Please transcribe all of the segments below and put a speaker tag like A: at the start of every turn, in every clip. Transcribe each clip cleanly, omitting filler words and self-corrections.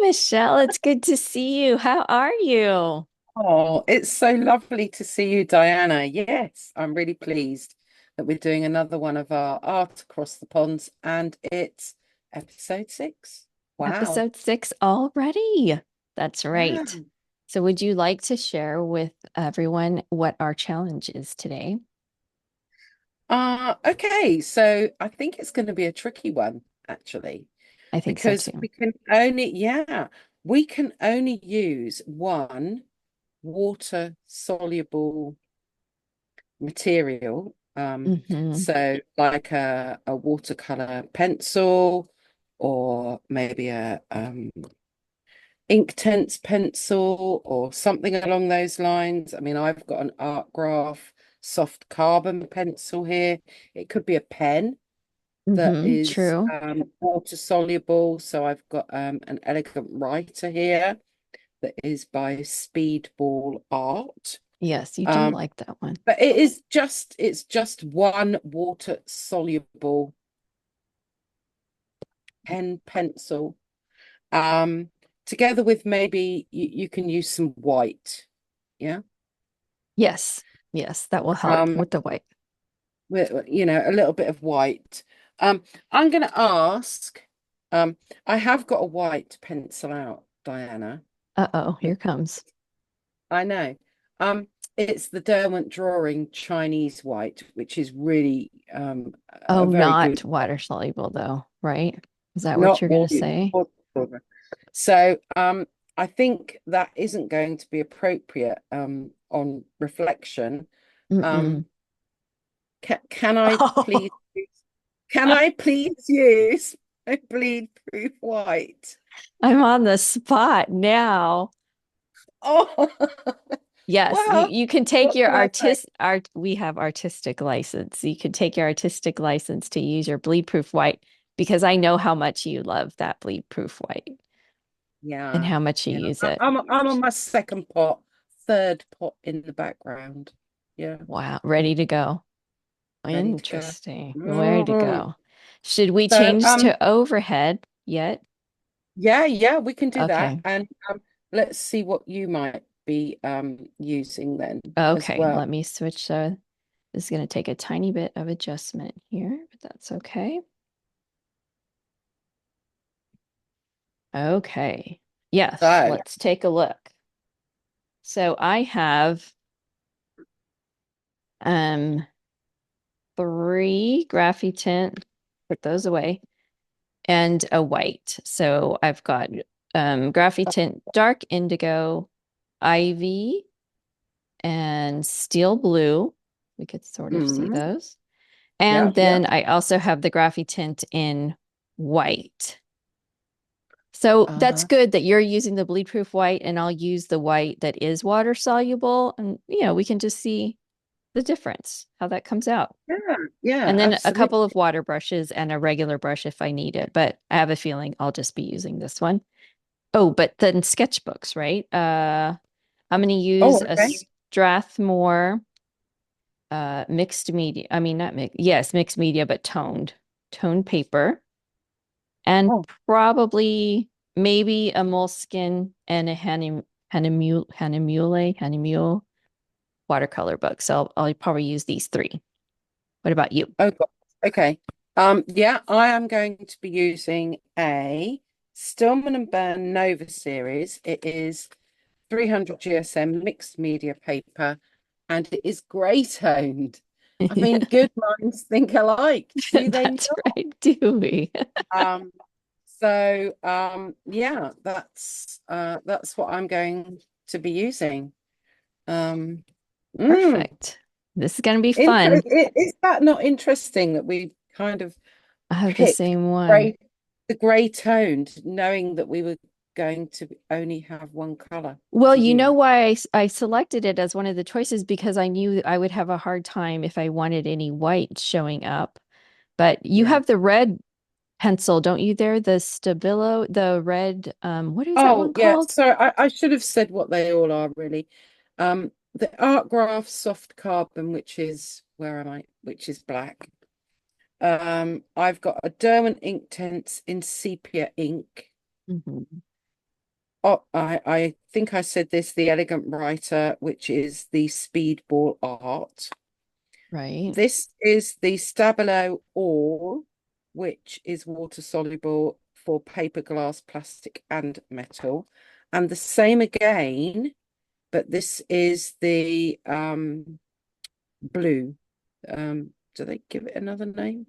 A: Michelle. It's good to see you. How are you?
B: Oh, it's so lovely to see you, Diana. Yes, I'm really pleased that we're doing another one of our Art Across the Ponds, and it's episode 6. Wow.
A: Episode 6 already. That's
B: Yeah.
A: right. So, would you like to share with everyone what our challenge is today?
B: Okay, so I think it's going to be a tricky one, actually,
A: I think so
B: because
A: too.
B: we can only use one water soluble material.
A: Hmm.
B: So like a watercolor pencil or maybe a Inktense pencil or something along those lines. I mean, I've got an art graph soft carbon pencil here. It could be a pen that is
A: True.
B: water soluble. So I've got an elegant writer here that is by Speedball Art.
A: Yes, you do
B: Um,
A: like that one.
B: But it's just one water soluble pen pencil. Um, Together with maybe you can use some white. Yeah.
A: Yes, yes, that will help
B: Um,
A: with the white.
B: with a little bit of white. I'm gonna ask, um, I have got a white pencil out, Diana.
A: Uh-oh, here comes.
B: I know. It's the Derwent Drawing Chinese white, which is really a
A: Oh,
B: very good.
A: not water soluble though, right? Is that what
B: Not
A: you're going to say?
B: water. So I think that isn't going to be appropriate on reflection.
A: Mm-mm.
B: Um, can I please
A: Oh,
B: can I please use a bleed proof white?
A: I'm on the spot now.
B: Oh,
A: Yes, you
B: well,
A: you can take
B: what
A: your
B: can I say?
A: art we have artistic license. You can take your artistic license to use your bleed proof white because I know how much you love that bleed proof white and
B: Yeah,
A: how much you
B: yeah.
A: use it.
B: I'm on my second pot, third pot in the background. Yeah,
A: Wow,
B: yeah,
A: ready to go.
B: ready to go.
A: Interesting. Where to
B: Mm.
A: go? Should we
B: So
A: change to overhead yet?
B: yeah, we can do that.
A: Okay.
B: And let's see what you might be using then as
A: Okay,
B: well.
A: let me switch. This is going to take a tiny bit of adjustment here, but that's okay. Okay. Yes,
B: So,
A: let's take a look. So I have um three graphy tint, put those away, and a white. So I've got graphy tint dark indigo, ivy, and steel blue. We could sort of see
B: mm,
A: those. And
B: yeah.
A: then I also have the graphy tint in white. So that's
B: Uh-huh.
A: good that you're using the bleed proof white and I'll use the white that is water soluble. And, we can just see the difference, how that comes out.
B: Yeah,
A: And then a
B: absolutely.
A: couple of water brushes and a regular brush if I need it. But I have a feeling I'll just be using this one. Oh, but then sketchbooks, right? I'm going to
B: Oh,
A: use a
B: okay.
A: Strathmore mixed media. I mean, not mixed. Yes, mixed media, but toned paper. And
B: Oh,
A: probably maybe a moleskin and a Hahnemühle watercolor book. So I'll probably use these three. What about you?
B: oh, God. Okay. Yeah, I am going to be using a Stillman and Burn Nova series. It is 300 GSM mixed media paper, and it is grey toned. I mean, good minds think alike, do they
A: That's
B: not?
A: right, do we?
B: Um, yeah, that's what I'm going to be using. Um, mm.
A: Perfect. This is going to be fun.
B: Is that not interesting that we kind of
A: I have the
B: picked
A: same one.
B: grey, the grey toned, knowing that we were going to only have one color
A: Well,
B: to
A: you know
B: use?
A: why I selected it as one of the choices because I knew I would have a hard time if I wanted any white showing up. But you
B: Yeah.
A: have the red pencil, don't you there? The Stabilo, the red, what is that
B: Oh,
A: one
B: yeah.
A: called?
B: So I should have said what they all are really. The Art Graph soft carbon, which is where am I? Which is black. I've got a Derwent Inktense in sepia ink.
A: Mhm.
B: Oh, I think I said this, the elegant writer, which is the speedball art.
A: Right.
B: This is the Stabilo All, which is water soluble for paper, glass, plastic, and metal. And the same again, but this is the blue. Do they give it another name?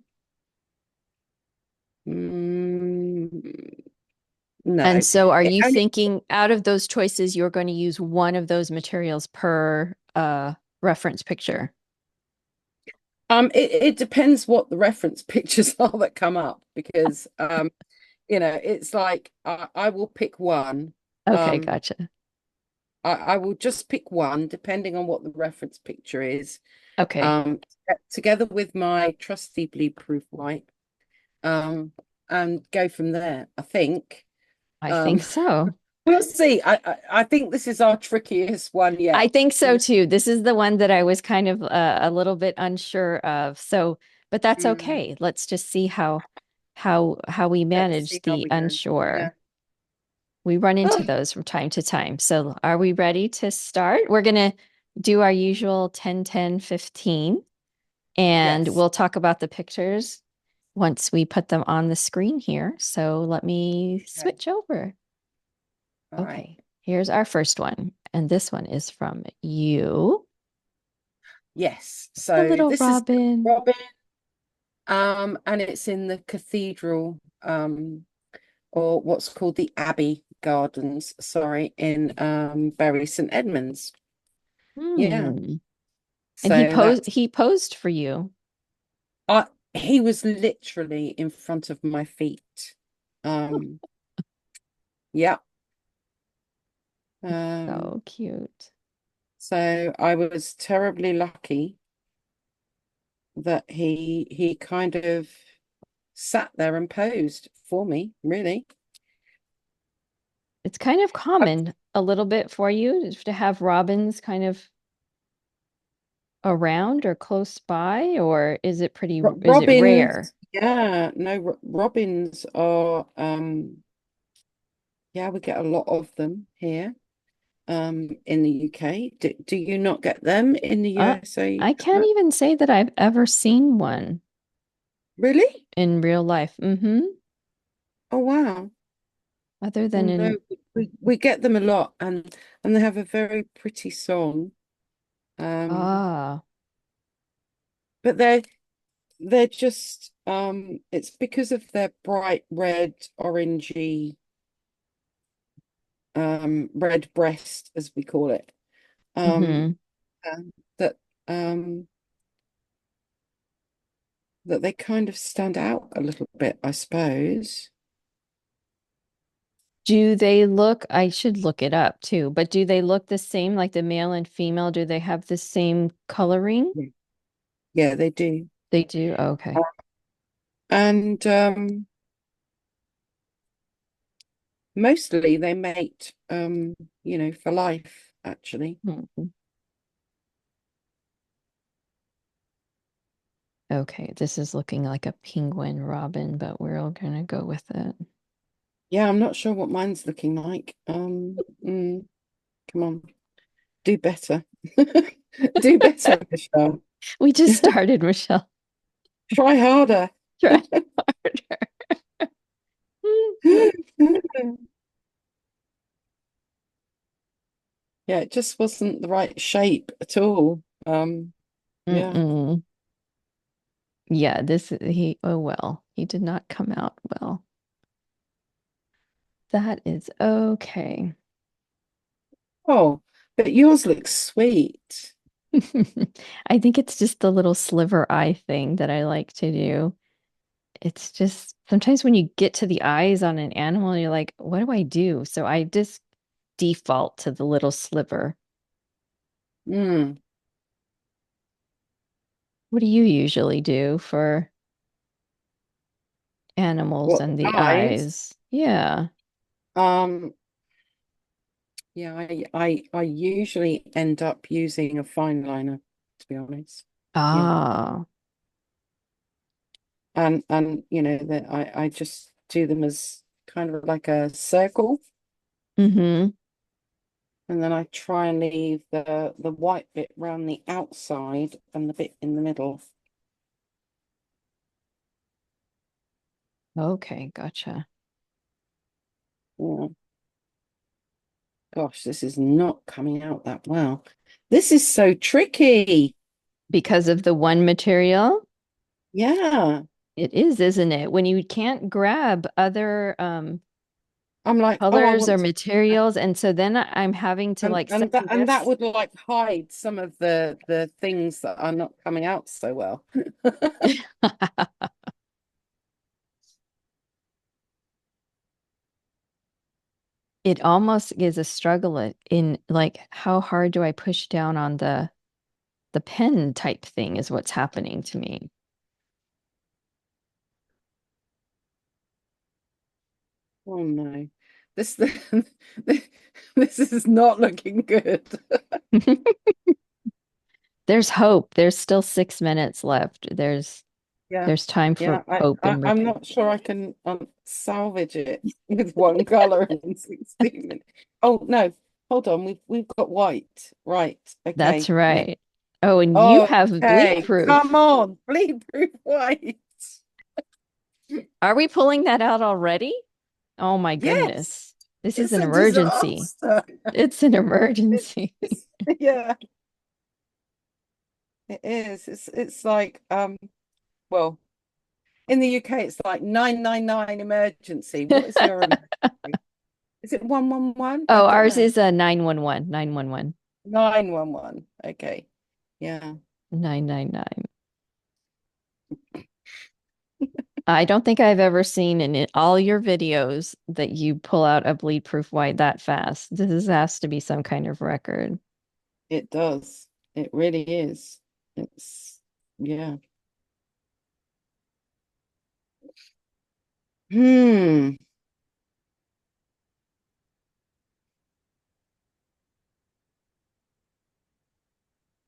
B: Mm,
A: And
B: no.
A: so are
B: It
A: you
B: only
A: thinking out of those choices, you're going to use one of those materials per reference picture?
B: it depends what the reference pictures are that come up because it's like I will pick one.
A: Okay,
B: Um,
A: gotcha.
B: I will just pick one depending on what the reference picture is.
A: Okay,
B: Um, Together with my trusty bleed proof white, um, and go from there. I think.
A: I think
B: Um,
A: so.
B: we'll see. I think this is our trickiest one
A: I
B: yet.
A: think so too. This is the one that I was kind of a little bit unsure of. So, but that's
B: Mm,
A: okay. Let's just see how we
B: let's
A: manage
B: see how
A: the
B: we go. Yeah.
A: unsure. We run into
B: Oh,
A: those from time to time. So, are we ready to start? We're going to do our usual 10, 10, 15, and
B: yes.
A: we'll talk about the pictures once we put them on the screen here. So, let me
B: Okay.
A: switch over.
B: All right.
A: Okay, here's our first one. And this one is from you,
B: Yes.
A: the
B: So
A: little
B: this is
A: Robin.
B: Robin, and it's in the cathedral, or what's called the Abbey Gardens, sorry, in Bury St Edmunds. Yeah.
A: Hmm. And
B: So that's
A: he posed for you.
B: I he was literally in front of my feet. Um, yeah. Um,
A: So cute.
B: so I was terribly lucky that he kind of sat there and posed for me, really.
A: It's kind of
B: Uh,
A: common a little bit for you to have robins kind of around or close by, or is it rare?
B: Robins, yeah, no, robins are yeah, we get a lot of them here in the UK. Do you not get them in the
A: Uh,
B: USA?
A: I can't even say that I've ever seen one
B: Really?
A: in real life. Mm-hmm.
B: Oh wow.
A: Other
B: Oh
A: than
B: no,
A: in,
B: we get them a lot and they have a very pretty song. Um,
A: ah,
B: but they're just it's because of their bright red, orangey, red breast, as we call it. Um,
A: mm-hmm.
B: that um that they kind of stand out a little bit, I suppose.
A: Do they look, I should look it up too, but do they look the same, like the male and female? Do they have the same coloring?
B: Yeah, yeah, they do.
A: They do. Okay.
B: And mostly they mate for life, actually.
A: Hmm. Okay, this is looking like a penguin robin, but we're all gonna go with it.
B: Yeah, I'm not sure what mine's looking like. Come on, do better. Do better, Michelle.
A: We just started, Michelle.
B: Try harder.
A: Try harder.
B: Yeah, it just wasn't the right shape at all. Yeah.
A: Mm-mm. Yeah, oh well, he did not come out well. That is okay.
B: Oh, but yours looks sweet.
A: I think it's just the little sliver eye thing that I like to do. It's just sometimes when you get to the eyes on an animal, you're like, what do I do? So I just default to the little sliver.
B: Mm.
A: What do you usually do for animals
B: What
A: and
B: the
A: the
B: eyes?
A: eyes? Yeah.
B: Um, yeah, I usually end up using a fine liner, to be honest. Yeah.
A: Ah,
B: And that I just do them as kind of like a circle.
A: Mm-hmm.
B: And then I try and leave the white bit around the outside and the bit in the middle.
A: Okay, gotcha.
B: Yeah. Gosh, this is not coming out that well. This is so tricky.
A: Because of the one material?
B: Yeah.
A: It is, isn't it? When you can't grab other
B: I'm like, oh, I
A: colors or
B: want to,
A: materials, and so then I'm having to like second
B: and that
A: guess.
B: would like hide some of the things that are not coming out so well.
A: It almost is a struggle in like how hard do I push down on the pen type thing is what's happening to me.
B: Oh no. This this is not looking good.
A: There's hope. There's still 6 minutes left.
B: Yeah.
A: There's time for
B: Yeah,
A: hope and
B: I'm
A: repair.
B: not sure I can salvage it with one color in 16 minutes. Oh no, hold on. We've got white. Right.
A: That's
B: Okay. Yeah.
A: right. Oh, and you have bleed
B: Okay. Come
A: proof.
B: on. Bleed proof white.
A: Are we pulling that out already? Oh my
B: Yes.
A: goodness. This is
B: It's
A: an
B: a
A: emergency.
B: disaster.
A: It's an emergency.
B: It's, yeah, it is. It's like well, in the UK it's like 999 emergency. What is your emergency? Is it 111? I
A: Oh,
B: don't
A: ours
B: know.
A: is a 911, 911,
B: 911. Okay. Yeah.
A: 999. I don't think I've ever seen all your videos that you pull out a bleed proof white that fast. This has to be some kind of record.
B: It does. It really is. It's yeah. Hmm.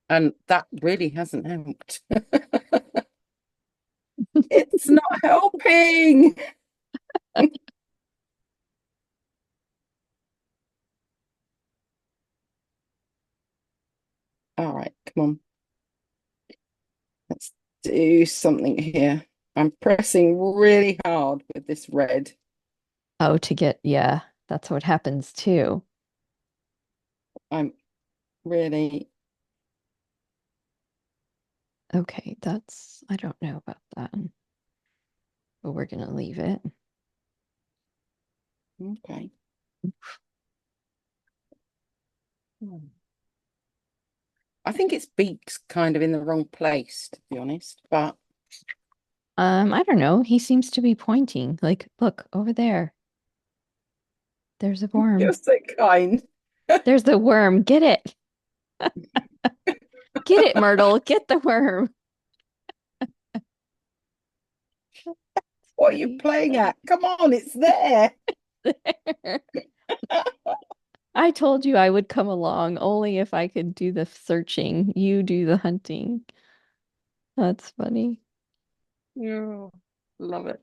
B: And that really hasn't helped. It's not helping. All right, come on. Let's do something here. I'm pressing really hard with this red.
A: Oh, yeah, that's what happens too.
B: I'm really
A: Okay, I don't know about that, but we're gonna leave it.
B: okay. I think its beak's kind of in the wrong place, to be honest, but
A: I don't know. He seems to be pointing. Like, look over there. There's a
B: you're
A: worm.
B: so kind.
A: There's the worm. Get it. Get it, Myrtle. Get the worm.
B: What are you
A: Funny.
B: playing at? Come on, it's there.
A: I told you I would come along only if I could do the searching. You do the hunting. That's funny.
B: Yeah, love it.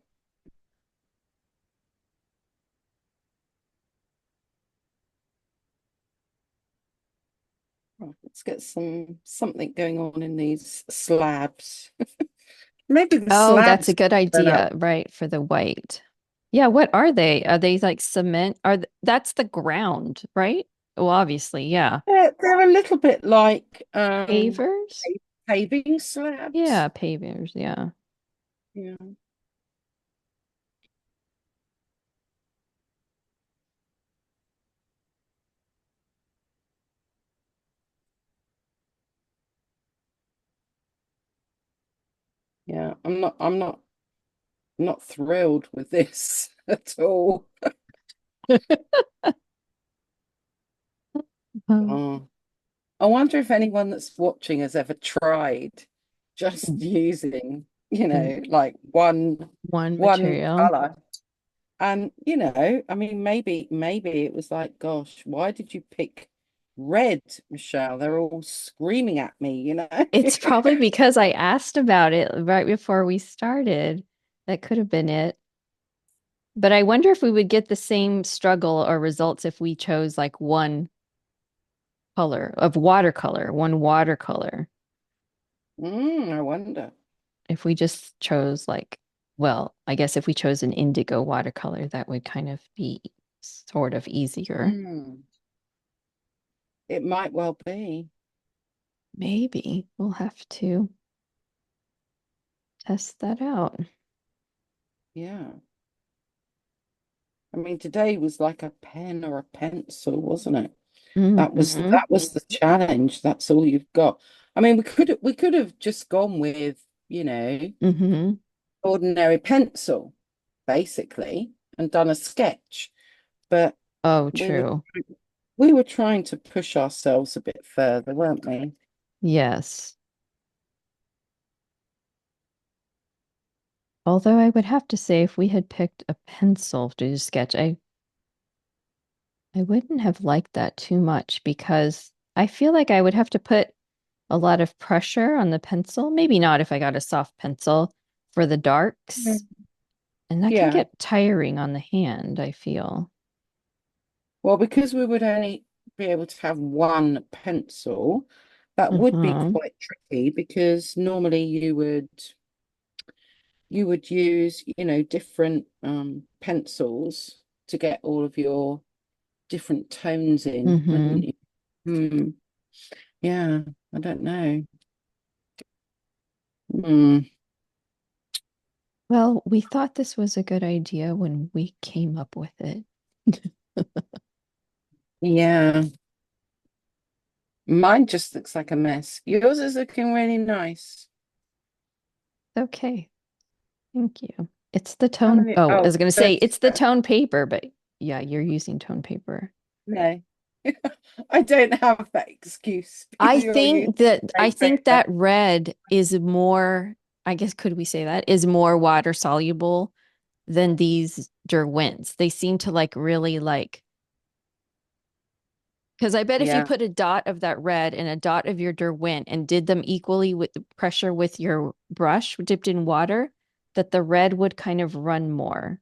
B: Right, let's get something going on in these slabs. Maybe the
A: Oh, that's a
B: slabs
A: good
B: turn out.
A: idea, right, for the white. Yeah, what are they? Are they like cement? That's the ground, right? Well, obviously, yeah.
B: They're a little bit like
A: Pavers?
B: paving slabs.
A: Yeah, pavers, yeah.
B: Yeah, yeah. I'm not thrilled with this at all. Oh, I wonder if anyone that's watching has ever tried just using, like
A: One
B: one
A: material.
B: color. And I mean, maybe it was like, gosh, why did you pick red, Michelle? They're all screaming at me.
A: It's probably because I asked about it right before we started. That could have been it. But I wonder if we would get the same struggle or results if we chose like one color of watercolor, one watercolor.
B: I wonder.
A: If we just chose like, well, I guess if we chose an indigo watercolor, that would kind of be sort of easier.
B: Mm, it might well be.
A: Maybe we'll have to test that out.
B: Yeah. I mean, today was like a pen or a pencil, wasn't it?
A: Hmm.
B: That was the challenge. That's all you've got. I mean, we could have just gone with,
A: Hmm.
B: ordinary pencil, basically, and done a sketch. But
A: Oh,
B: we were
A: true.
B: we were trying to push ourselves a bit further, weren't we?
A: Yes. Although I would have to say, if we had picked a pencil to do sketch, I wouldn't have liked that too much because I feel like I would have to put a lot of pressure on the pencil. Maybe not if I got a soft pencil for the darks.
B: Mm.
A: And that can
B: Yeah.
A: get tiring on the hand, I feel.
B: Well, because we would only be able to have one pencil, that would be
A: Uh-huh.
B: quite tricky because normally you would use, different pencils to get all of your different tones in, wouldn't
A: Mm-hmm.
B: you? Hmm. Yeah, I don't know. Hmm.
A: Well, we thought this was a good idea when we came up with it.
B: Yeah, mine just looks like a mess. Yours is looking really nice.
A: Okay, thank you. It's the
B: How
A: tone.
B: many?
A: Oh, I
B: Oh,
A: was going to say it's the
B: 30.
A: tone paper, but yeah, you're using tone paper.
B: No, I don't have that excuse because
A: I
B: you're using
A: think that I
B: white
A: think
B: paper.
A: that red is more, I guess could we say that is more water soluble than these Derwents. They seem to like really like because I bet if you
B: Yeah.
A: put a dot of that red and a dot of your Derwent and did them equally with the pressure with your brush dipped in water, that the red would kind of run more.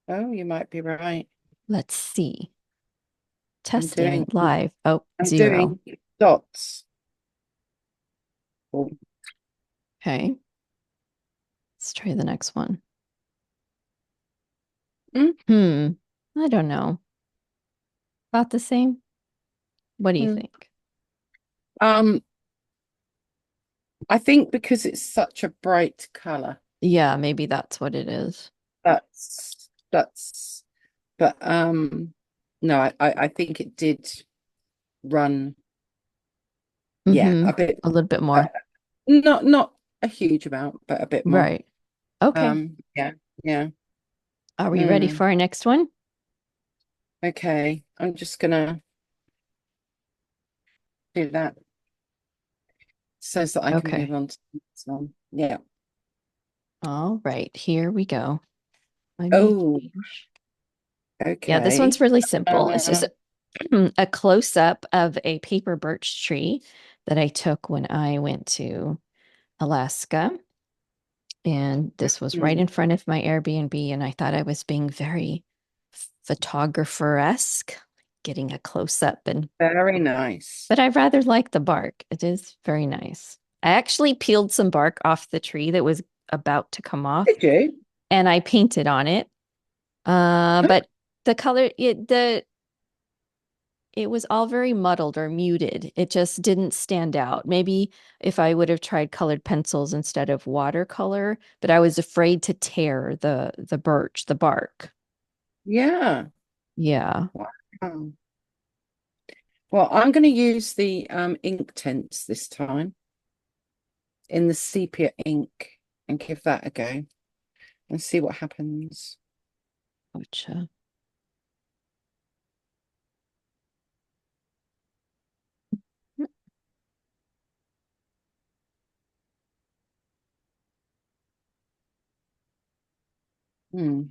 B: Oh, you might be right.
A: Let's see.
B: I'm
A: Testing
B: doing
A: live. Oh,
B: I'm
A: 0.
B: doing dots. Oh,
A: Okay. Let's try the next one.
B: mm,
A: Hmm. I don't know. About the same? What do you
B: mm.
A: think?
B: Um, I think because it's such a bright color.
A: Yeah, maybe that's what it is.
B: That's but no, I think it did run, yeah,
A: Mm-hmm.
B: a bit,
A: A little bit
B: uh,
A: more.
B: not a huge amount, but a bit more.
A: Right. Okay.
B: Yeah, yeah.
A: Are we ready
B: Mm,
A: for our next one?
B: okay. I'm just gonna do that so that I can move
A: Okay.
B: on to the next one. Yeah.
A: All right. Here we go. Let me
B: Oh,
A: change. Yeah, this one's
B: okay.
A: really simple. It's just
B: Uh,
A: a close up of a paper birch tree that I took when I went to Alaska. And this was right
B: mm,
A: in front of my Airbnb. And I thought I was being very photographer-esque, getting a close up.
B: very nice.
A: But I rather like the bark. It is very nice. I actually peeled some bark off the tree that was about to come off
B: Did you?
A: and I painted on it. But the color, it was all very muddled or muted. It just didn't stand out. Maybe if I would have tried colored pencils instead of watercolor, but I was afraid to tear the birch, the bark.
B: Yeah.
A: Yeah.
B: Wow. Well, I'm going to use the ink tints this time in the sepia ink and give that a go and see what happens.
A: Gotcha.
B: Hmm.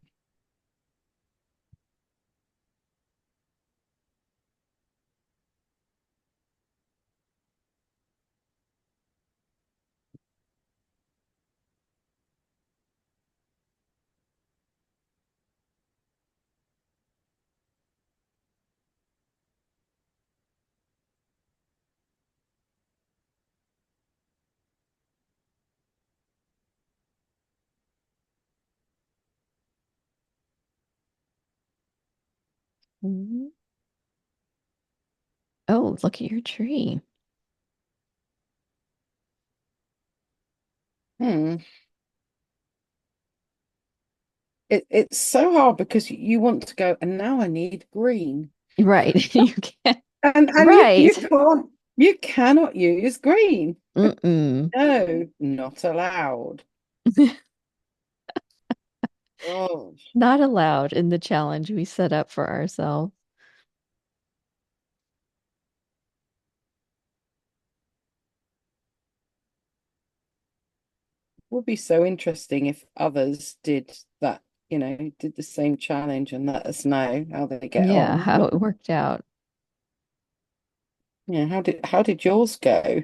A: Mhm. Oh, look at your tree.
B: Hmm. It's so hard because you want to go, and now I need green.
A: Right. You can.
B: And you
A: Right.
B: you cannot use green.
A: Mm-mm.
B: No, not allowed. Oh,
A: Not allowed in the challenge we set up for ourselves.
B: would be so interesting if others did that, did the same challenge and let us know how they get
A: Yeah,
B: on.
A: how it worked out.
B: Yeah, how did yours go?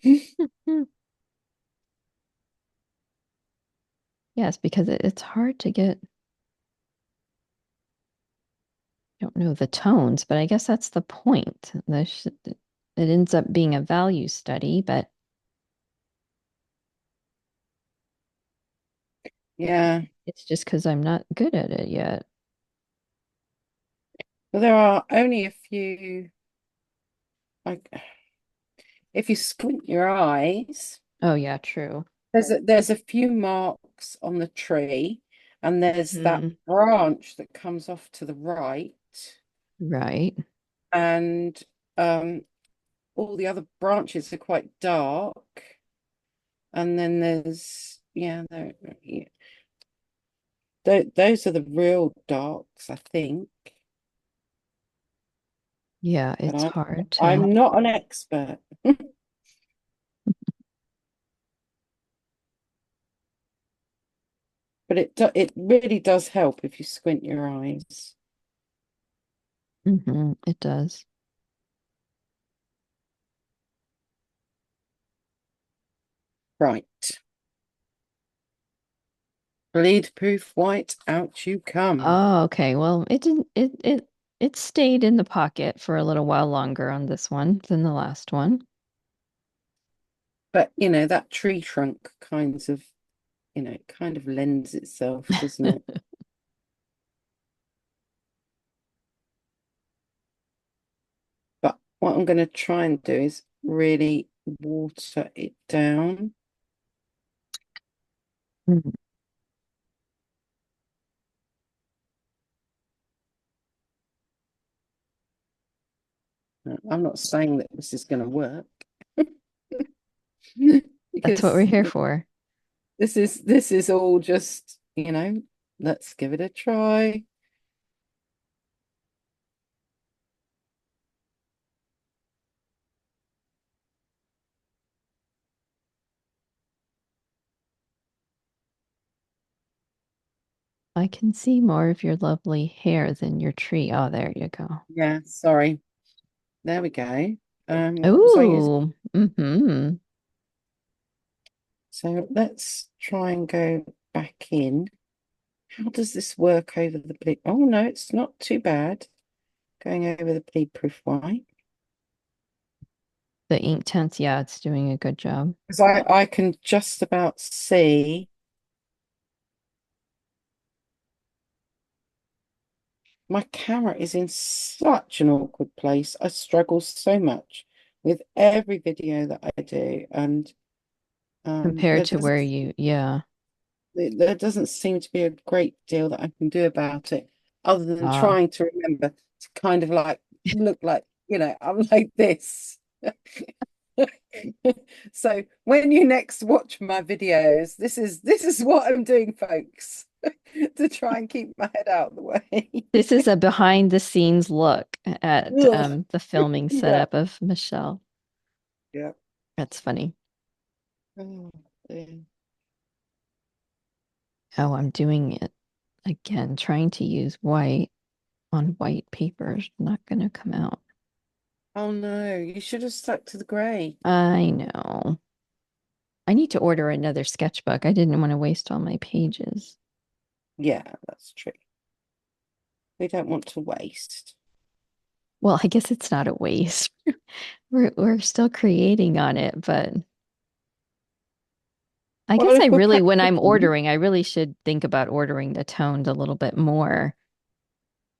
A: Mhm. Yes, because it's hard to get, I don't know the tones, but I guess that's the point. It ends up being a value study, but
B: Yeah,
A: it's just because I'm not good at it yet.
B: but there are only a few, like if you squint your eyes,
A: Oh, yeah, true.
B: there's a few marks on the tree, and there's that
A: Hmm.
B: branch that comes off to the right,
A: Right.
B: and all the other branches are quite dark. And then there's, yeah, yeah, those are the real darks, I think.
A: Yeah,
B: But
A: it's hard to.
B: I'm not an expert. But it really does help if you squint your eyes.
A: It does.
B: Right. Bleed proof white, out you come.
A: Oh, okay. Well, it didn't it stayed in the pocket for a little while longer on this one than the last one.
B: But that tree trunk kind of lends itself, doesn't it? But what I'm going to try and do is really water it down.
A: Mhm.
B: I'm not saying that this is going to work
A: That's what we're
B: because
A: here for.
B: this is all just, let's give it a try.
A: I can see more of your lovely hair than your tree. Oh, there you go.
B: Yeah, sorry. There we go. What was I using?
A: Ooh. Mm-hmm.
B: So let's try and go back in. How does this work over the bleed? Oh no, it's not too bad. Going over the bleed proof white.
A: The ink tense, yeah, it's doing a good job.
B: Because I can just about see. My camera is in such an awkward place. I struggle so much with every video that I do, and
A: Compared to where yeah.
B: there doesn't seem to be a great deal that I can do about it, other than
A: Ah,
B: trying to remember to kind of like look like, I'm like this. So when you next watch my videos, this is what I'm doing, folks, to try and keep my head out of the way.
A: this is a behind the scenes look at
B: Ugh.
A: the filming
B: Yeah.
A: setup of Michelle.
B: Yeah.
A: That's funny.
B: Oh, dear.
A: Oh, I'm doing it again, trying to use white on white paper is not going to come out.
B: Oh no, you should have stuck to the grey.
A: I know. I need to order another sketchbook. I didn't want to waste all my pages.
B: Yeah, that's true. We don't want to waste.
A: Well, I guess it's not a waste. We're still creating on it, but I
B: Well,
A: guess I
B: if we're
A: really, when I'm
B: practicing,
A: ordering, I really should think about ordering the toned a little bit more.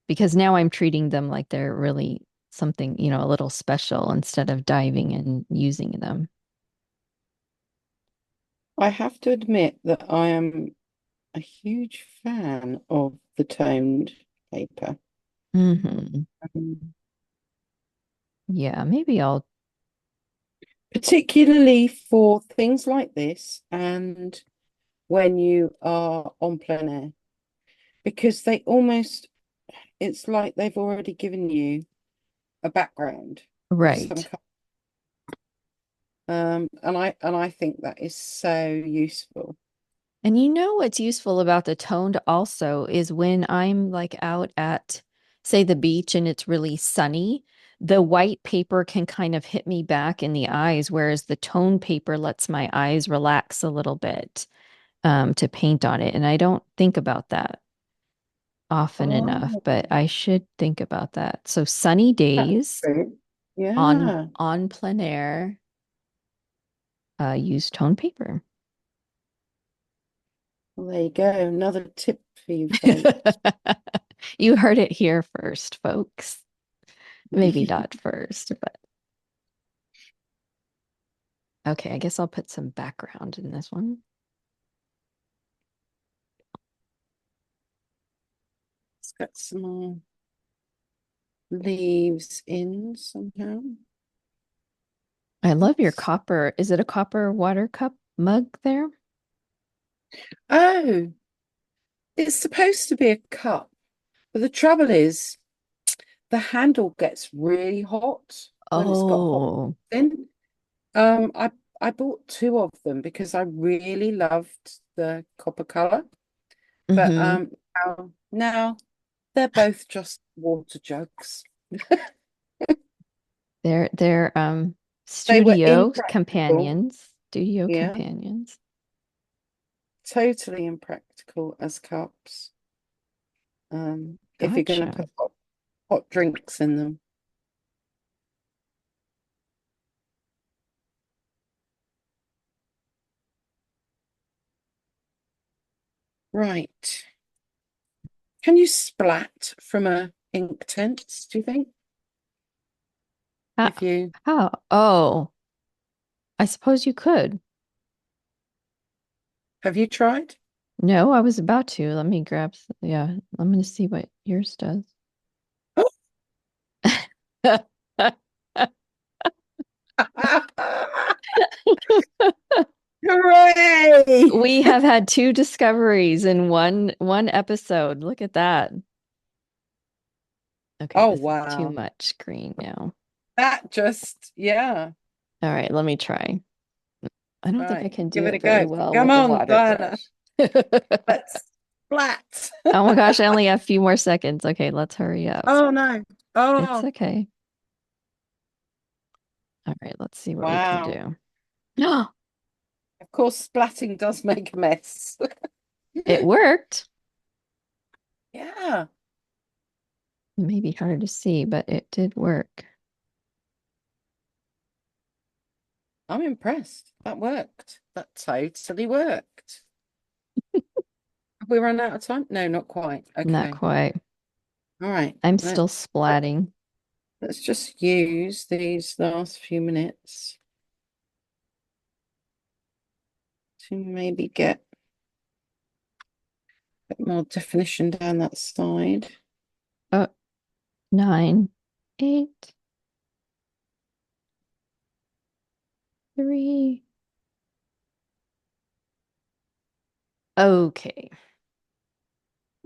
A: because now I'm treating them like they're really something, a little special instead of diving and using them.
B: I have to admit that I am a huge fan of the toned paper.
A: Hmm.
B: Um,
A: Yeah, maybe I'll.
B: Particularly for things like this and when you are on plein air, because it's like they've already given you a background of some
A: Right.
B: kind. And I think that is so useful.
A: And what's useful about the toned also is when I'm like out at, say, the beach and it's really sunny, the white paper can kind of hit me back in the eyes, whereas the toned paper lets my eyes relax a little bit to paint on it. And I don't think about that often enough,
B: Oh,
A: but I should think about that. So sunny
B: that's
A: days
B: true.
A: on
B: Yeah.
A: on plein air, use toned paper.
B: Well, there you go. Another tip for you folks.
A: You heard it here first, folks. Maybe not first, but okay, I guess I'll put some background in this one.
B: Let's get some more leaves in somehow.
A: I love your
B: Oops.
A: copper. Is it a copper water cup mug there?
B: Oh, it's supposed to be a cup, but the trouble is the handle gets really hot when it's got hot
A: Oh,
B: in. I bought two of them because I really loved the copper color, but
A: mm-hmm.
B: now they're both just water jugs.
A: They're
B: They were
A: studio
B: impractical.
A: companions. Studio
B: Yeah,
A: companions.
B: totally impractical as cups. If you're going to
A: Gotcha.
B: put hot drinks in them. Right. Can you splat from a ink tent, do you think?
A: How,
B: If you
A: how? Oh, I suppose you could.
B: have you tried?
A: No, I was about to. Let me grab, yeah, I'm gonna see what yours does.
B: Hooray!
A: We have had two discoveries in one episode. Look at that. Okay,
B: Oh,
A: this is too
B: wow.
A: much green now.
B: That just, yeah.
A: All right, let me try. I don't think I
B: Right.
A: can do
B: Give it
A: it
B: a
A: very
B: go.
A: well
B: Come
A: with the
B: on,
A: water
B: Diana.
A: brush.
B: Let's splat.
A: Oh my gosh, I only have a few more seconds. Okay, let's hurry up.
B: Oh, no.
A: It's
B: Oh,
A: okay. All right, let's see what we can
B: wow.
A: do. No,
B: Of course, splatting does make a mess.
A: it worked.
B: Yeah,
A: It may be hard to see, but it did work.
B: I'm impressed. That worked. That totally worked. Have we run out of time? No, not quite.
A: Not
B: Okay.
A: quite.
B: All right.
A: I'm still splatting.
B: Let's just use these last few minutes to maybe get a bit more definition down that side.
A: Oh, 9, 8, 3. Okay.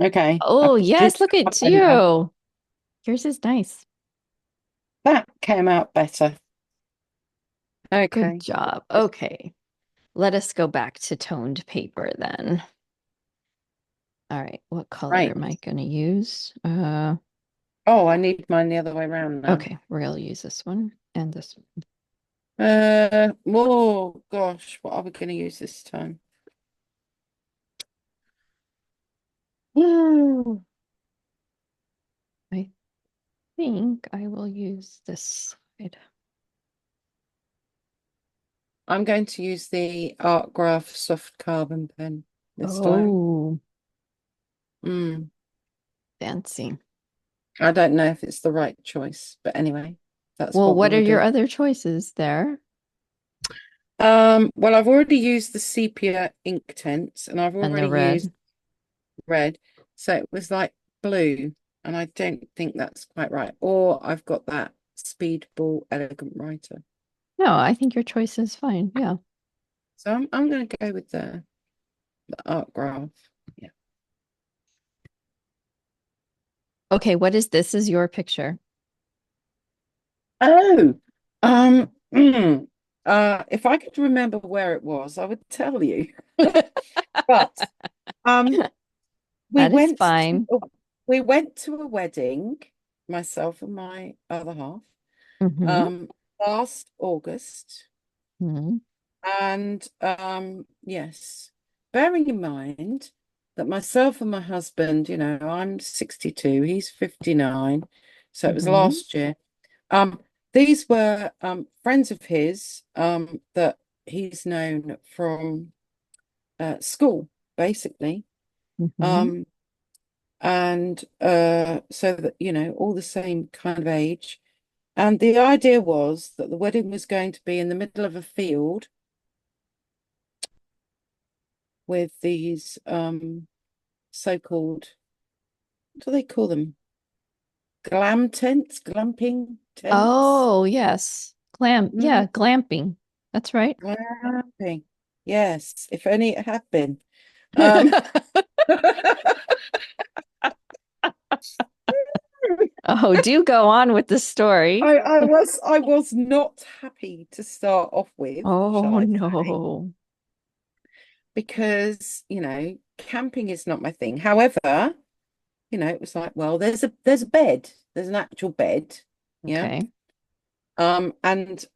B: Okay, I
A: Oh,
B: presume
A: yes, look at
B: now.
A: you. Yours is nice.
B: That came out better.
A: Good
B: Okay.
A: job. Okay. Let us go back to toned paper then. All right. What color
B: Right.
A: am I going to use?
B: Oh, I need mine the other way around now.
A: Okay. We're going to use this one and this one.
B: Oh gosh, what are we going to use this time? Hmm.
A: I think I will use this side.
B: I'm going to use the Art Graph soft carbon pen this time.
A: Oh,
B: Mm.
A: fancy.
B: I don't know if it's the right choice, but anyway, that's
A: Well,
B: what we
A: what are
B: were
A: your
B: doing.
A: other choices there?
B: Well, I've already used the sepia ink tints and I've
A: And the
B: already used
A: red.
B: red. So it was like blue, and I don't think that's quite right. Or I've got that Speedball Elegant Writer.
A: No, I think your choice is fine. Yeah.
B: So I'm going to go with the art graph. Yeah.
A: Okay, what is this? Is your picture?
B: Oh, if I could remember where it was, I would tell you. But um, we
A: That is
B: went
A: fine.
B: to we went to a wedding, myself and my other half,
A: Mm-hmm.
B: um, last August.
A: Mm-hmm.
B: And yes, bearing in mind that myself and my husband, I'm 62, he's 59, so it was
A: Mm-hmm.
B: last year. Um, these were friends of his that he's known from school, basically.
A: Mm-hmm.
B: Um, and so that, all the same kind of age. And the idea was that the wedding was going to be in the middle of a field with these so-called, what do they call them? Glam tents, glamping tents.
A: Oh, yes. Glam.
B: Mm,
A: Yeah, glamping. That's right.
B: glamping. Yes, if only it had been. Um,
A: Oh, do go on with the story.
B: I was not happy to start off with, shall
A: Oh,
B: I say,
A: no.
B: because, camping is not my thing. However, it was like, well, there's a bed, there's an actual bed, yeah.
A: Okay.
B: And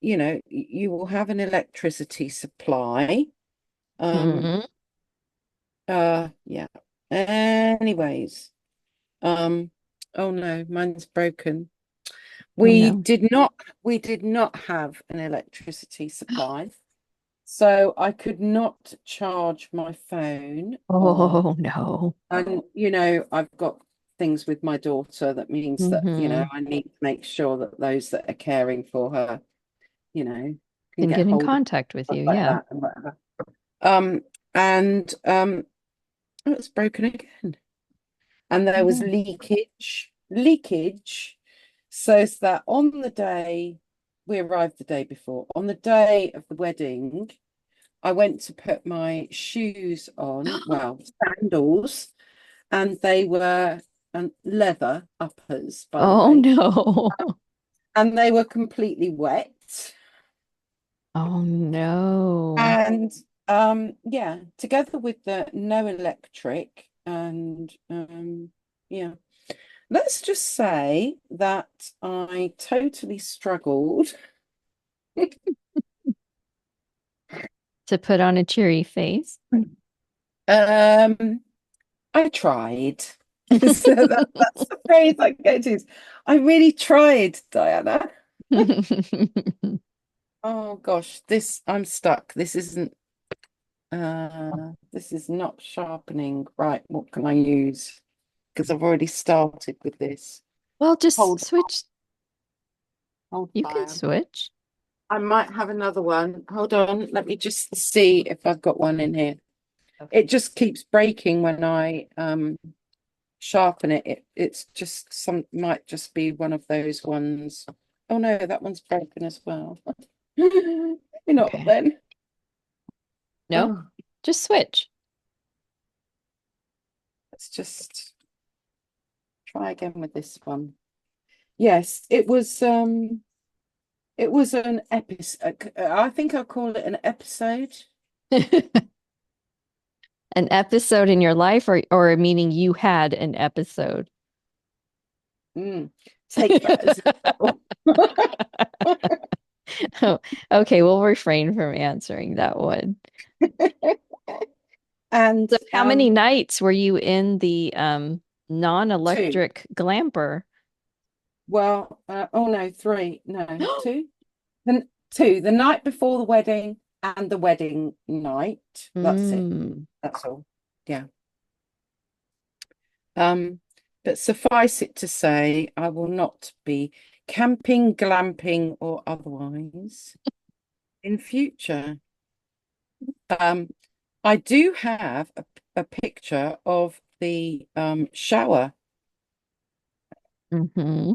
B: you will have an electricity supply. Um,
A: Hmm.
B: yeah. Anyways, um, oh no, mine's broken.
A: Oh,
B: We
A: no.
B: did not we did not have an electricity supply, so I could not charge my phone or
A: Oh, no.
B: and I've got things with my daughter that means that,
A: Hmm.
B: I need to make sure that those that are caring for her, you know, can
A: Can
B: get
A: get in
B: hold of
A: contact with
B: stuff
A: you.
B: like
A: Yeah.
B: that and whatever. Um, and it was broken again. And
A: Oh,
B: there was
A: no.
B: leakage. So that on the day, we arrived the day before, on the day of the wedding, I went to put my shoes on, well, sandals, and they were leather uppers, by the
A: Oh,
B: way,
A: no.
B: and they were completely wet.
A: Oh, no.
B: And yeah, together with the no electric and yeah, let's just say that I totally struggled.
A: To put on a cheery face.
B: Um, I tried. So that's the phrase I go to. I really tried, Diana. Oh gosh, this I'm stuck. This is not sharpening. Right, what can I use? Because I've already started with this.
A: Well, just
B: Hold
A: switch.
B: hold
A: You can
B: fire.
A: switch.
B: I might have another one. Hold on, let me just see if I've got one in here.
A: Okay.
B: It just keeps breaking when I sharpen it. It's just some might just be one of those ones. Oh no, that one's broken as well. Maybe not
A: Okay.
B: then.
A: No,
B: Oh,
A: just switch.
B: let's just try again with this one. Yes, it was an episode. I think I'll call it an episode.
A: An episode in your life, or meaning you had an episode.
B: Mm, take that as well.
A: Oh, okay, we'll refrain from answering that one.
B: And
A: So how many nights were you in the
B: two.
A: non-electric glamper?
B: Well, oh no, three. No, two. Then two. The night before the wedding and the wedding night. That's it.
A: Mm.
B: That's all. Yeah. Um, But suffice it to say, I will not be camping, glamping, or otherwise in future. Um, I do have a picture of the shower.
A: Hmm.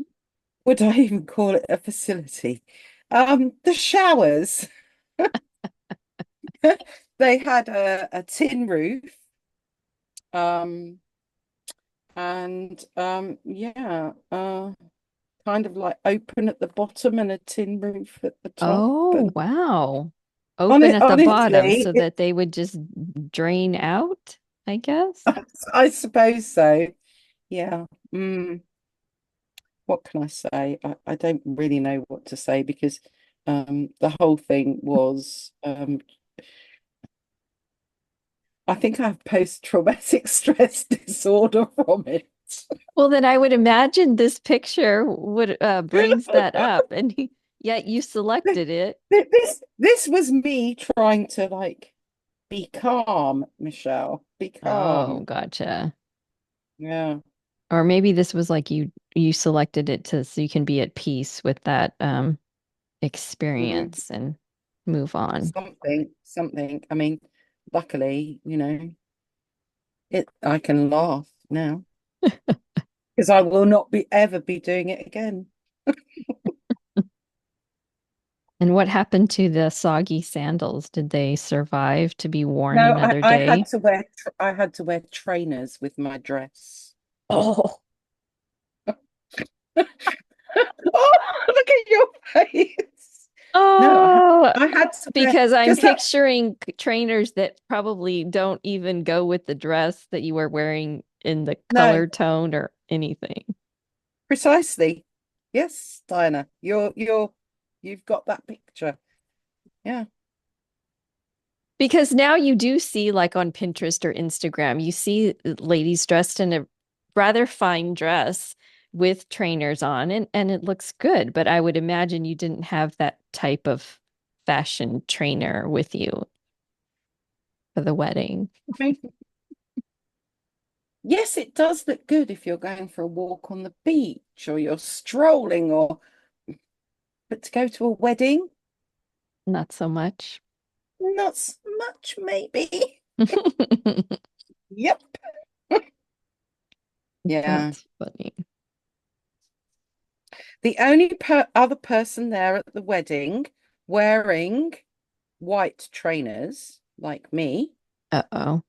B: Would I even call it a facility? The showers. They had a tin roof. Um, and yeah, kind of like open at the bottom and a tin roof at the top.
A: Oh,
B: And
A: wow. Open at the bottom
B: honestly,
A: so that they would just drain out, I guess.
B: I suppose so. Yeah. Mm, what can I say? I don't really know what to say because the whole thing was I think I have post-traumatic stress disorder from it.
A: Well, then I would imagine this picture would brings that up, and yet you selected it.
B: This was me trying to like be calm, Michelle. Be
A: Oh,
B: calm.
A: gotcha.
B: Yeah.
A: Or maybe this was like you selected it to so you can be at peace with that
B: Mm,
A: experience and move on.
B: something. I mean, luckily, it I can laugh now because I will not be ever be doing it again.
A: And what happened to the soggy sandals? Did they survive to be worn
B: No,
A: another
B: I had
A: day?
B: to wear I had to wear trainers with my dress.
A: Oh,
B: Oh, look at your face. No,
A: oh,
B: I had to wear
A: because I'm
B: because that
A: picturing trainers that probably don't even go with the dress that you were wearing in the
B: no,
A: color tone or anything.
B: precisely. Yes, Diana, you've got that picture. Yeah.
A: Because now you do see, like on Pinterest or Instagram, you see ladies dressed in a rather fine dress with trainers on, and it looks good. But I would imagine you didn't have that type of fashion trainer with you for the wedding.
B: I mean, yes, it does look good if you're going for a walk on the beach or you're strolling or but to go to a wedding,
A: Not so much.
B: not so much maybe. Yep. Yeah.
A: That's funny.
B: The only other person there at the wedding wearing white trainers, like me,
A: Uh-oh.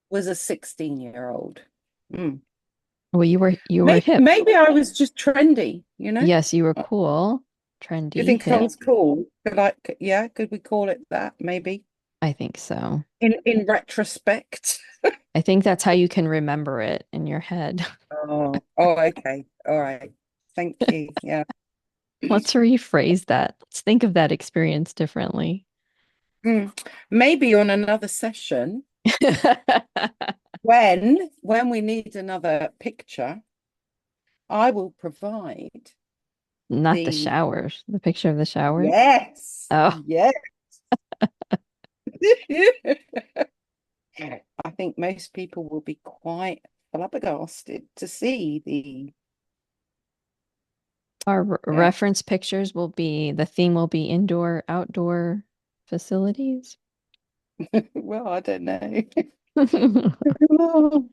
B: was a 16-year-old. Mm.
A: Well, you were
B: Maybe,
A: hip.
B: maybe I was just trendy.
A: Yes, you were
B: Do
A: cool,
B: you
A: trendy,
B: think I
A: hip.
B: was cool? But like, yeah, could we call it that? Maybe
A: I think so.
B: in retrospect.
A: I think that's how you can remember it in your head.
B: Okay. All right. Thank you. Yeah.
A: Let's rephrase that. Let's think of that experience differently.
B: Mm. Maybe on another session when we need another picture, I will provide
A: Not the
B: the
A: showers, the picture of the showers.
B: yes.
A: Oh,
B: Yes. I think most people will be quite flabbergasted to see the
A: our
B: yeah.
A: reference pictures will be the theme will be indoor, outdoor facilities.
B: Well, I don't know. But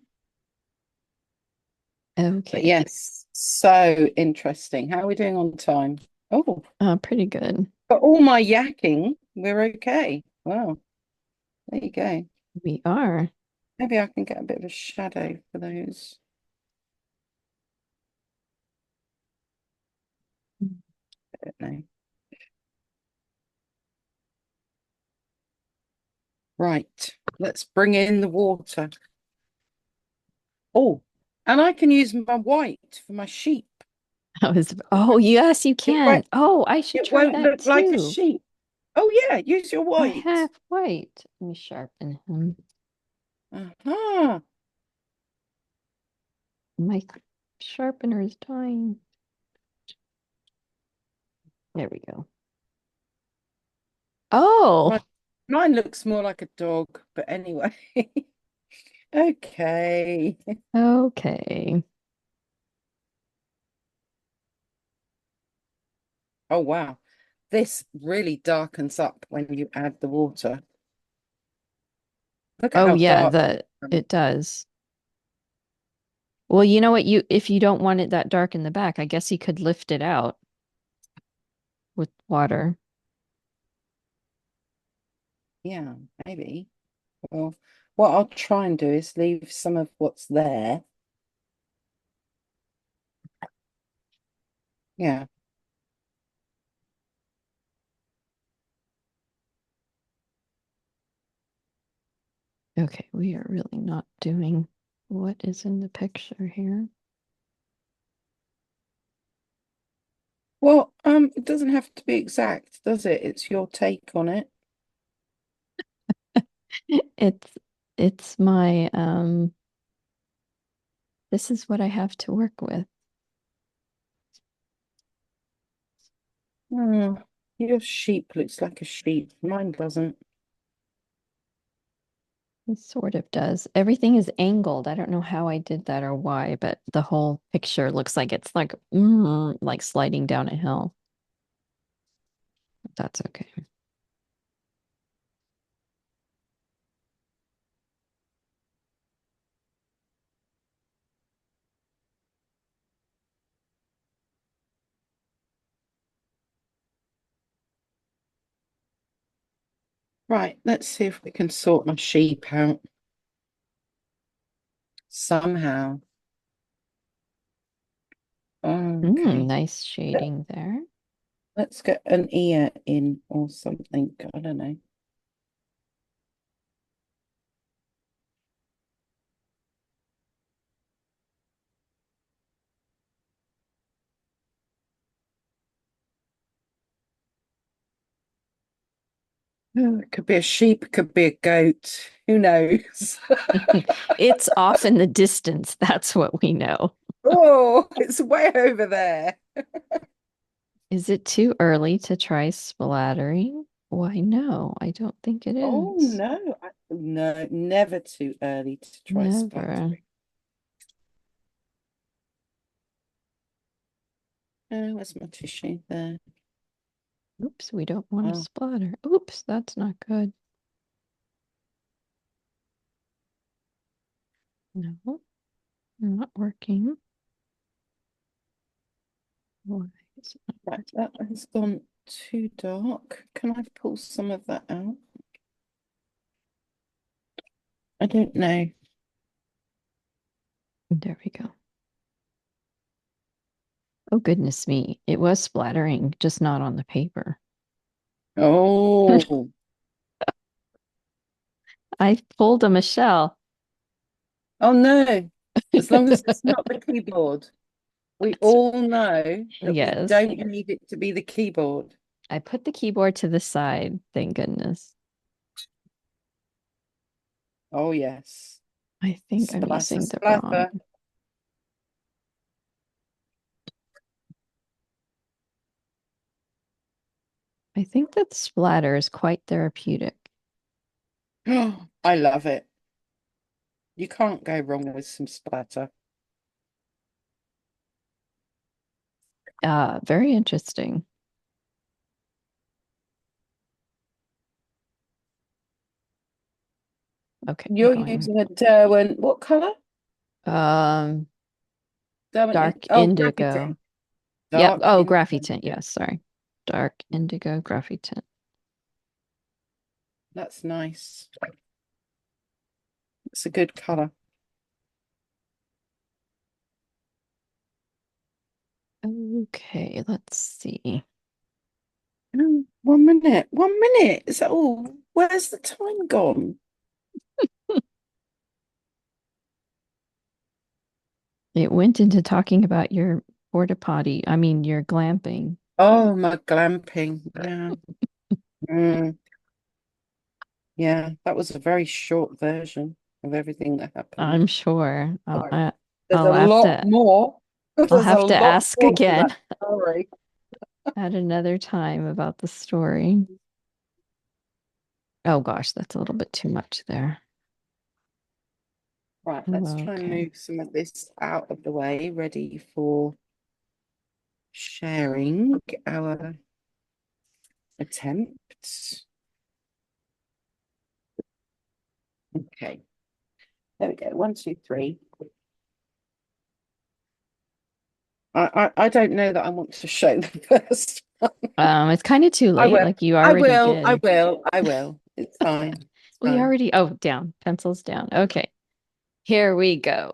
A: Okay,
B: yes, so interesting. How are we doing on time? Oh,
A: pretty good.
B: but all my yakking, we're okay. Wow, there you go.
A: We are.
B: Maybe I can get a bit of a shadow for those. I don't know. Right, let's bring in the water. Oh, and I can use my white for my sheep.
A: Oh, yes, you
B: It
A: can.
B: won't,
A: Oh, I should
B: it
A: try
B: won't
A: that
B: look like a
A: too.
B: sheep. Oh yeah, use your
A: I
B: white.
A: have white. Let me sharpen him.
B: Uh-huh.
A: My sharpener is dying. There we go.
B: Right.
A: Oh,
B: Mine looks more like a dog, but anyway. Okay.
A: okay.
B: Oh, wow. This really darkens up when you add the water. Look at
A: Oh
B: how
A: yeah,
B: dark.
A: the it does. Well, you know what, you if you don't want it that dark in the back, I guess you could lift it out with water.
B: Yeah, maybe. Well, what I'll try and do is leave some of what's there. Yeah.
A: Okay, we are really not doing what is in the picture here.
B: Well, it doesn't have to be exact, does it? It's your take on it.
A: It's it's my this is what I have to work with.
B: Oh, your sheep looks like a sheep. Mine doesn't.
A: It sort of does. Everything is angled. I don't know how I did that or why, but the whole picture looks like it's like sliding down a hill. That's okay.
B: Right, let's see if we can sort my sheep out somehow. Okay.
A: Nice shading there.
B: Let's get an ear in or something. I don't know. Oh, it could be a sheep, it could be a goat. Who knows?
A: It's off in the distance. That's what we know.
B: Oh, it's way over there.
A: Is it too early to try splattering? Why, no, I don't think it
B: Oh
A: is.
B: no, no, never too early to try
A: Never.
B: splattering. Oh, where's my tissue there?
A: Oops, we don't want to
B: Oh,
A: splatter. Oops, that's not good. No, not working. Why is it not
B: right,
A: working?
B: that has gone too dark. Can I pull some of that out? I don't know.
A: There we go. Oh, goodness me. It was splattering, just not on the paper.
B: Oh,
A: I pulled a Michelle.
B: oh no. As long as it's not the keyboard. We
A: That's
B: all know that we
A: yes.
B: don't need it to be the keyboard.
A: I put the keyboard to the side, thank goodness.
B: Oh, yes.
A: I think I'm
B: Splatter,
A: using the wrong.
B: splatter.
A: I think that splatter is quite therapeutic.
B: I love it. You can't go wrong with some splatter.
A: Very interesting. Okay, I'm
B: You're
A: going
B: using a Derwent. What color?
A: um
B: Derwent.
A: dark
B: Oh, graphite.
A: indigo. Yep.
B: Dark
A: Oh, graphy
B: indigo.
A: tint. Yes, sorry. Dark indigo graphy tint.
B: That's nice. It's a good color.
A: Okay, let's see.
B: 1 minute. 1 minute. Is that all? Where's the time gone?
A: It went into talking about your porta potty. I mean, your glamping.
B: Oh, my glamping. Yeah. Mm, yeah, that was a very short version of everything that
A: I'm
B: happened.
A: sure.
B: There's
A: I'll
B: a
A: have
B: lot
A: to
B: more.
A: I'll
B: There's a
A: have to
B: lot
A: ask
B: more to
A: again
B: that story.
A: at another time about the story. Oh gosh, that's a little bit too much there.
B: Right, let's
A: Oh,
B: try and
A: okay.
B: move some of this out of the way, ready for sharing our attempt. Okay, there we go. One, two, three. I don't know that I want to show the first one.
A: It's kind of too
B: I
A: late.
B: will.
A: Like you
B: I
A: already
B: will. I
A: did.
B: will. I will. It's fine. It's
A: We
B: fine.
A: already, oh, down, pencils down. Okay, here we go.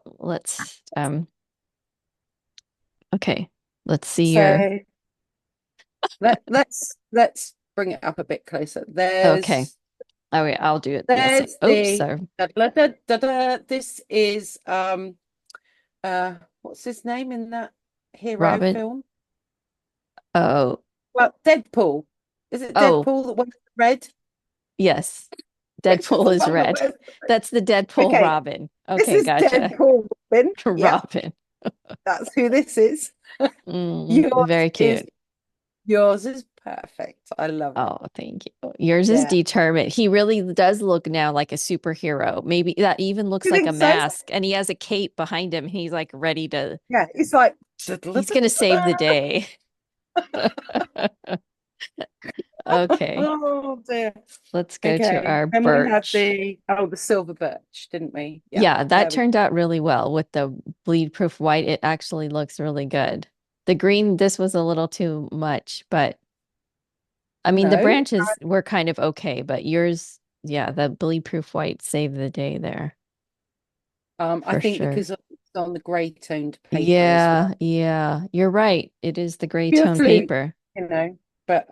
A: Okay, let's see your,
B: So let's bring it up a bit closer.
A: okay. Oh, wait, I'll do it. Yes.
B: There's
A: Oops,
B: the
A: sorry.
B: This is what's his name in that hero
A: Robin.
B: film?
A: Oh,
B: Well, Deadpool. Is it
A: oh,
B: Deadpool that wears red?
A: yes.
B: Which is
A: Deadpool
B: the
A: is
B: one that
A: red.
B: wears red?
A: That's the Deadpool
B: Okay,
A: Robin.
B: this
A: Okay,
B: is
A: gotcha.
B: Deadpool Robin. Yeah,
A: Robin.
B: that's who this is. Yours
A: Very
B: is
A: cute.
B: yours is perfect. I love it.
A: Oh, thank you. Yours is
B: Yeah.
A: determined. He really does look now like a superhero. Maybe that even looks
B: You
A: like a
B: think so?
A: mask, and he has a cape behind him. He's like ready to,
B: Yeah, it's like
A: he's gonna save the day. Okay,
B: oh dear.
A: let's go to
B: Okay.
A: our
B: Then we had
A: birch.
B: the silver birch, didn't we? Yeah,
A: Yeah, that
B: there we
A: turned out really well with the bleed proof white. It actually looks really good. The green, this was a little too much, but I mean, the
B: no.
A: branches were kind of okay, but yours, yeah, the bleed proof white saved the day there
B: I
A: for
B: think
A: sure.
B: because it's on the grey toned paper as well.
A: Yeah, yeah, you're right. It is the gray
B: Be a
A: tone
B: fluke,
A: paper.
B: but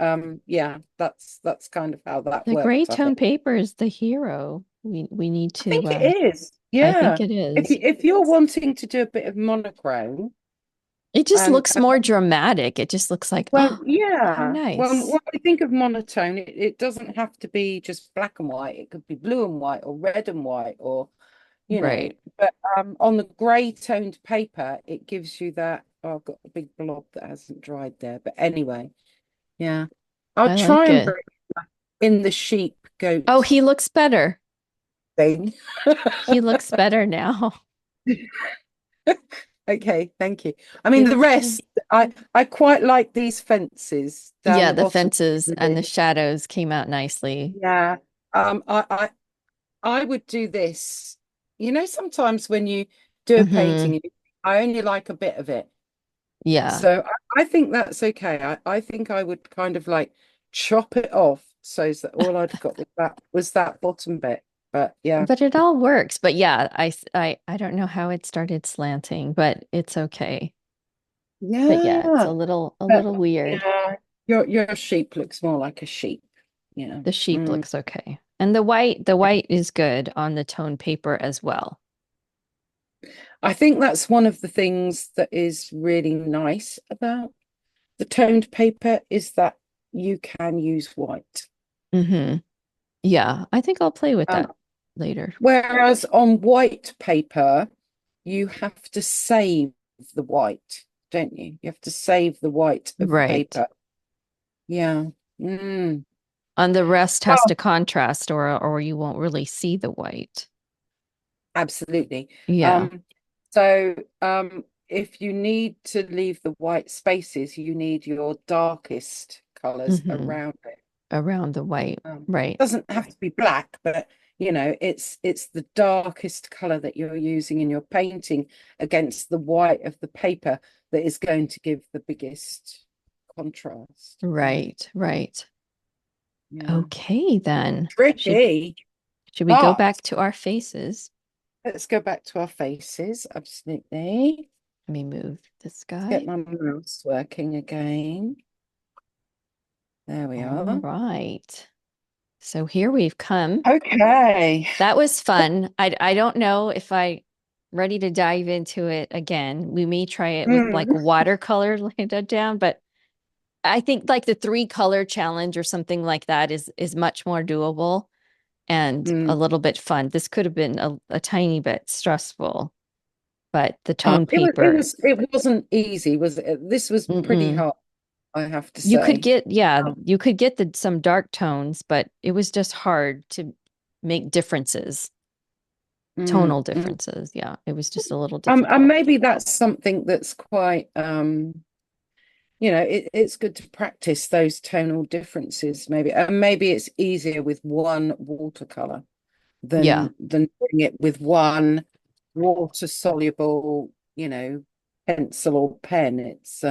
B: yeah, that's kind of how that
A: The gray
B: worked, I
A: tone
B: think.
A: paper is the hero. We need
B: I
A: to
B: think it is.
A: I think
B: Yeah.
A: it is.
B: If you're wanting to do a bit of monochrome
A: It just
B: and
A: looks more dramatic. It just looks like,
B: well,
A: oh, how
B: yeah.
A: nice.
B: When we think of monotone, it doesn't have to be just black and white. It could be blue and white or red and white or,
A: Right.
B: but on the grey toned paper, it gives you that. Oh, I've got a big blob that hasn't dried there. But anyway, yeah. I'll
A: I
B: try
A: like
B: and
A: it.
B: bring in the sheep
A: Oh,
B: goat
A: he looks better.
B: thing.
A: He looks better now.
B: Okay, thank you. I
A: He
B: mean, the
A: looks better.
B: rest, I quite like these fences down
A: Yeah,
B: the
A: the
B: bottom.
A: fences and the shadows came out nicely.
B: Yeah. I would do this. Sometimes when you do a
A: Hmm.
B: painting, I only like a bit of it.
A: Yeah.
B: So I think that's okay. I think I would kind of like chop it off so that all I'd got was that bottom bit. But yeah.
A: But it all works. But yeah, I don't know how it started slanting, but it's okay. But yeah, it's
B: Yeah.
A: a
B: But
A: little weird.
B: yeah, your sheep looks more like a sheep. Yeah.
A: The sheep
B: Mm.
A: looks okay. And the white is good on the tone paper as well.
B: I think that's one of the things that is really nice about the toned paper is that you can use white.
A: Hmm. Yeah, I think I'll play with
B: Um,
A: that later.
B: Whereas on white paper, you have to save the white, don't you? You have to save the white of the
A: Right.
B: paper. Yeah. Mm.
A: And the rest has
B: Oh,
A: to contrast or you won't really see the white.
B: absolutely.
A: Yeah.
B: If you need to leave the white spaces, you need your darkest colors
A: Hmm.
B: around it.
A: Around the white. Right.
B: Doesn't have to be black, but it's the darkest color that you're using in your painting against the white of the paper that is going to give the biggest contrast.
A: Right. Right.
B: Yeah.
A: Okay, then.
B: Tricky,
A: Should we go
B: but
A: back to our faces?
B: let's go back to our faces. Absolutely.
A: Let me move this
B: Let's get
A: guy.
B: my mouse working again. There we
A: All
B: are.
A: right. So here we've come.
B: Okay.
A: That was fun. I don't know if I ready to dive into it again. We may try it with like
B: Mm,
A: watercolor later down, but I think like the three color challenge or something like that is much more doable and a
B: mm.
A: little bit fun. This could have been a tiny bit stressful, but the tone paper,
B: It wasn't easy, was it? This was pretty
A: mm-mm.
B: hard, I have to say.
A: You could get some dark tones, but it was just hard to make differences, tonal
B: Mm.
A: differences. Yeah, it was just a little
B: And
A: difficult.
B: maybe that's something that's quite it's good to practice those tonal differences, maybe. And maybe it's easier with one watercolor
A: Yeah.
B: than doing it with one water soluble, pencil or pen. It's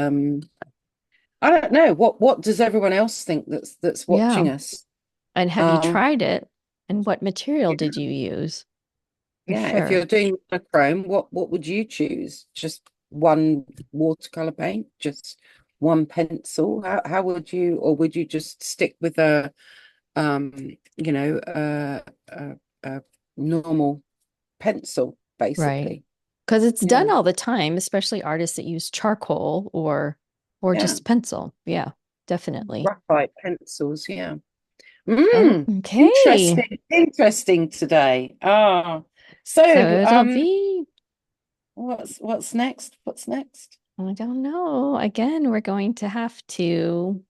B: I don't know. What does everyone else think that's
A: Yeah.
B: watching us?
A: And have you
B: Um,
A: tried it? And what material did
B: yeah,
A: you use? For
B: yeah. If
A: sure.
B: you're doing monochrome, what would you choose? Just one watercolor paint? Just one pencil? How would you, or would you just stick with um, a normal pencil,
A: Right.
B: basically?
A: Because it's done
B: Yeah,
A: all the time, especially artists that use charcoal or
B: yeah.
A: just pencil. Yeah, definitely.
B: Graphite pencils, yeah.
A: Oh,
B: Mm,
A: okay.
B: interesting today. Ah, so
A: So it'll be,
B: what's next? What's next?
A: I don't know. Again, we're going to have to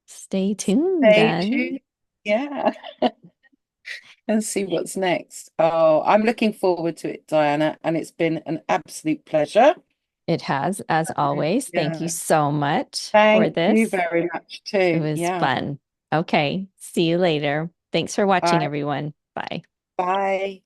A: stay tuned
B: Stay
A: then.
B: tuned. Yeah, and see what's next. Oh, I'm looking forward to it, Diana, and it's been an absolute pleasure.
A: It has, as always. Thank you
B: Yeah.
A: so much for
B: Thank you
A: this.
B: very much
A: It
B: too.
A: was
B: Yeah.
A: fun. Okay. See you later. Thanks for watching,
B: Bye.
A: everyone. Bye.
B: Bye.